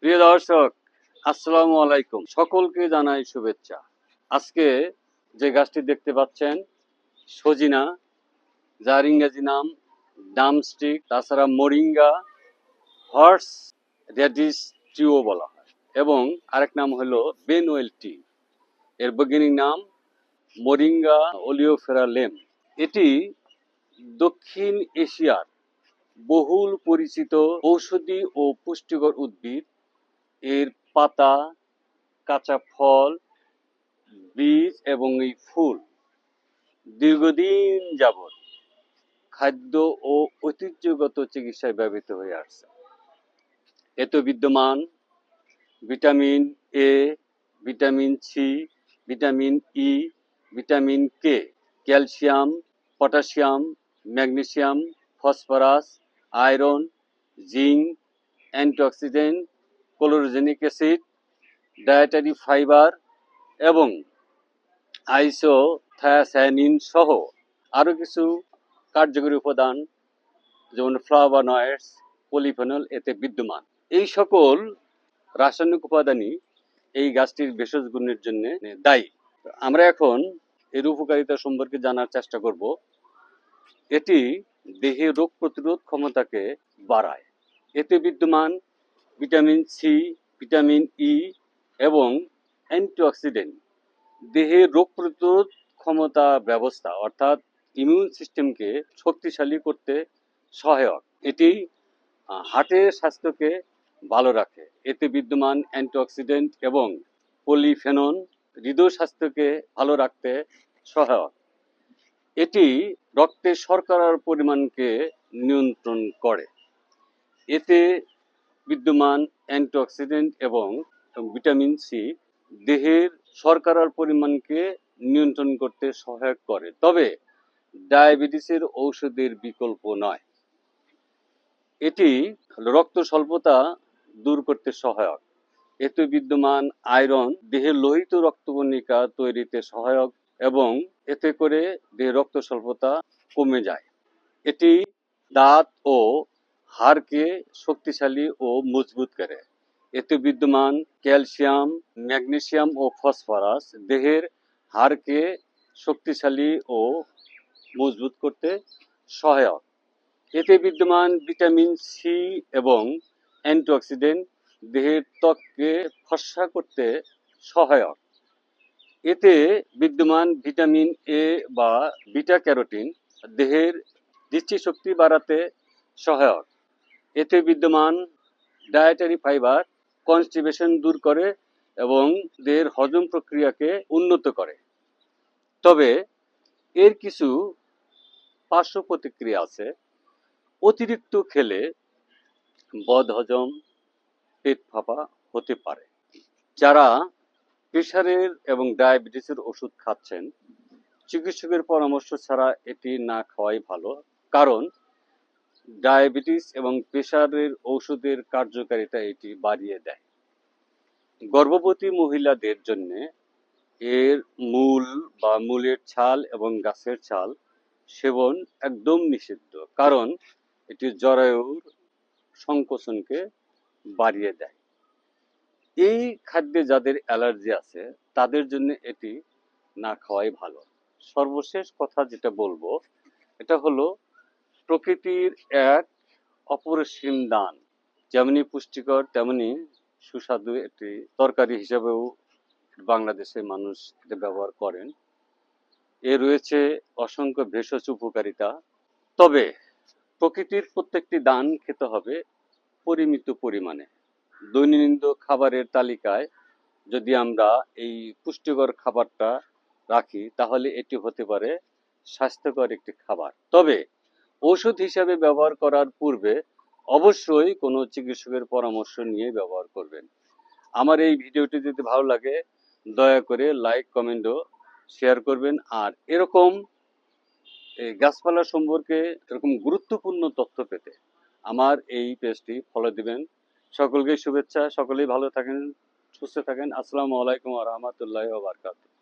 প্রিয় দর্শক, আসসালামু আলাইকুম। সকলকে জানাই শুভেচ্ছা। আজকে যে গাছটি দেখতে পাচ্ছেন সজিনা, যার ইংরেজি নাম ডামস্টিক, তাছাড়া মোরিঙ্গা, হর্স রেডিশ টিও বলা হয়, এবং আরেক নাম হলো বেনওয়েল টি। এর বৈজ্ঞানিক নাম মোরিঙ্গা ওলিওফেরালেম। এটি দক্ষিণ এশিয়ার বহুল পরিচিত ঔষধি ও পুষ্টিকর উদ্ভিদ। এর পাতা, কাঁচা ফল, বীজ এবং এই ফুল দীর্ঘদিন যাবৎ খাদ্য ও ঐতিহ্যগত চিকিৎসায় ব্যবহৃত হয়ে আসছে। এতে বিদ্যমান vitamin A, vitamin C, vitamin E, vitamin K, calcium, potassium, magnesium, phosphorus, iron, zinc, antioxidant, chlorogenic acid, dietary fibre এবং আইসোথায়াসায়ানিন সহ আরও কিছু কার্যকরী উপাদান যেমন ফ্লাভোনয়েডস, পলিফেনল এতে বিদ্যমান। এই সকল রাসায়নিক উপাদানই এই গাছটির ভেষজ গুণের জন্য দায়ী। আমরা এখন এর উপকারিতা সম্পর্কে জানার চেষ্টা করব। এটি দেহে রোগ প্রতিরোধ ক্ষমতাকে বাড়ায়। এতে বিদ্যমান ভিটামিন সি, ভিটামিন ই এবং অ্যান্টিঅক্সিডেন্ট দেহের রোগ প্রতিরোধ ক্ষমতা ব্যবস্থা অর্থাৎ ইমিউন সিস্টেমকে শক্তিশালী করতে সহায়ক। এটি হার্টের স্বাস্থ্যকে ভালো রাখে। এতে বিদ্যমান অ্যান্টিঅক্সিডেন্ট এবং পলিফেনল হৃদয় স্বাস্থ্যকে ভালো রাখতে সহায়ক। এটি রক্তে শর্করার পরিমাণকে নিয়ন্ত্রণ করে। এতে বিদ্যমান অ্যান্টিঅক্সিডেন্ট এবং ভিটামিন সি দেহের শর্করার পরিমাণকে নিয়ন্ত্রণ করতে সহায়ক করে, তবে ডায়াবেটিসের ঔষধের বিকল্প নয়। এটি রক্ত স্বল্পতা দূর করতে সহায়ক। এতে বিদ্যমান আয়রন দেহের লোহিত রক্তকণিকা তৈরিতে সহায়ক এবং এতে করে দেহের রক্ত স্বল্পতা কমে যায়। এটি দাঁত ও হাড়কে শক্তিশালী ও মজবুত করে। এতে বিদ্যমান ক্যালসিয়াম, ম্যাগনেসিয়াম ও ফসফরাস দেহের হাড়কে শক্তিশালী ও মজবুত করতে সহায়ক। এতে বিদ্যমান ভিটামিন সি এবং অ্যান্টিঅক্সিডেন্ট দেহের ত্বককে ফর্সা করতে সহায়ক। এতে বিদ্যমান ভিটামিন এ বা বিটা ক্যারোটিন দেহের দৃষ্টিশক্তি বাড়াতে সহায়ক। এতে বিদ্যমান ডায়েটারি ফাইবার কনস্টিপেশন দূর করে এবং দেহের হজম প্রক্রিয়াকে উন্নত করে। তবে এর কিছু পার্শ্ব প্রতিক্রিয়া আছে। অতিরিক্ত খেলে বদহজম, পেট ফাঁপা হতে পারে। যারা প্রেশারের এবং ডায়াবেটিসের ওষুধ খাচ্ছেন, চিকিৎসকের পরামর্শ ছাড়া এটি না খাওয়াই ভালো, কারণ ডায়াবেটিস এবং প্রেশারের ঔষধের কার্যকারিতা এটি বাড়িয়ে দেয়। গর্ভবতী মহিলাদের জন্য এর মূল বা মূলের ছাল এবং গাছের ছাল সেবন একদম নিষিদ্ধ, কারণ এটি জরায়ুর সংকোচনকে বাড়িয়ে দেয়। এই খাদ্যে যাদের অ্যালার্জি আছে তাদের জন্য এটি না খাওয়াই ভালো। সর্বশেষ কথা যেটা বলবো, এটা হলো প্রকৃতির এক অপরিসীম দান। যেমনি পুষ্টিকর তেমনি সুস্বাদু একটি তরকারি হিসেবেও বাংলাদেশের মানুষ এটা ব্যবহার করেন। এ রয়েছে অসংখ্য ভেষজ উপকারিতা। তবে প্রকৃতির প্রত্যেকটি দান খেতে হবে পরিমিত পরিমাণে। দৈনন্দিন খাবারের তালিকায় যদি আমরা এই পুষ্টিকর খাবারটা রাখি তাহলে এটি হতে পারে স্বাস্থ্যকর একটি খাবার। তবে ঔষধ হিসাবে ব্যবহার করার পূর্বে অবশ্যই কোনো চিকিৎসকের পরামর্শ নিয়ে ব্যবহার করবেন। আমার এই ভিডিওটি যদি ভালো লাগে দয়া করে লাইক, কমেন্ট ও শেয়ার করবেন। আর এরকম এই গাছপালা সম্পর্কে এরকম গুরুত্বপূর্ণ তথ্য পেতে আমার এই পেজটি ফলো দিবেন। সকলকে শুভেচ্ছা, সকলেই ভালো থাকেন, সুস্থ থাকেন। আসসালামু আলাইকুম ওয়া রাহমাতুল্লাহি ওয়া বারাকাতুহু।